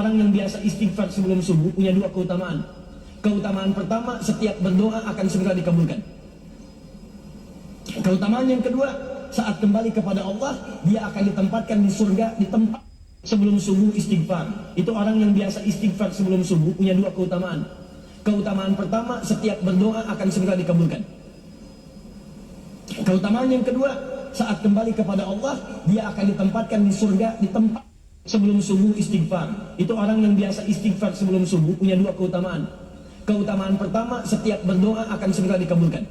Orang yang biasa istighfar sebelum subuh punya dua keutamaan. Keutamaan pertama, setiap berdoa akan segera dikabulkan. Keutamaan yang kedua, saat kembali kepada Allah, dia akan ditempatkan di surga di tempat sebelum subuh istighfar. Itu orang yang biasa istighfar sebelum subuh punya dua keutamaan. Keutamaan pertama, setiap berdoa akan segera dikabulkan. Keutamaan yang kedua, saat kembali kepada Allah, dia akan ditempatkan di surga di tempat sebelum subuh istighfar. Itu orang yang biasa istighfar sebelum subuh punya dua keutamaan. Keutamaan pertama, setiap berdoa akan segera dikabulkan.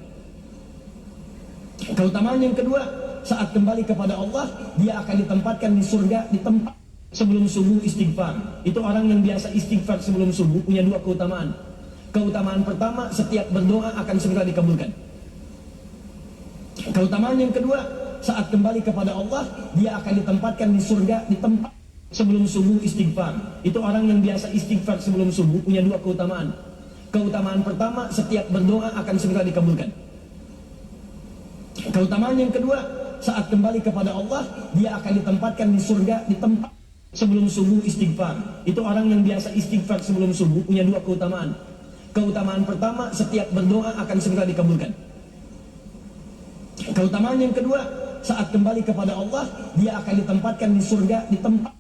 Keutamaan yang kedua, saat kembali kepada Allah, dia akan ditempatkan di surga di tempat sebelum subuh istighfar. Itu orang yang biasa istighfar sebelum subuh punya dua keutamaan. Keutamaan pertama, setiap berdoa akan segera dikabulkan. Keutamaan yang kedua, saat kembali kepada Allah, dia akan ditempatkan di surga di tempat sebelum subuh istighfar. Itu orang yang biasa istighfar sebelum subuh punya dua keutamaan. Keutamaan pertama, setiap berdoa akan segera dikabulkan. Keutamaan yang kedua, saat kembali kepada Allah, dia akan ditempatkan di surga di tempat sebelum subuh istighfar. Itu orang yang biasa istighfar sebelum subuh punya dua keutamaan. Keutamaan pertama, setiap berdoa akan segera dikabulkan. Keutamaan yang kedua, saat kembali kepada Allah, dia akan ditempatkan di surga di tempat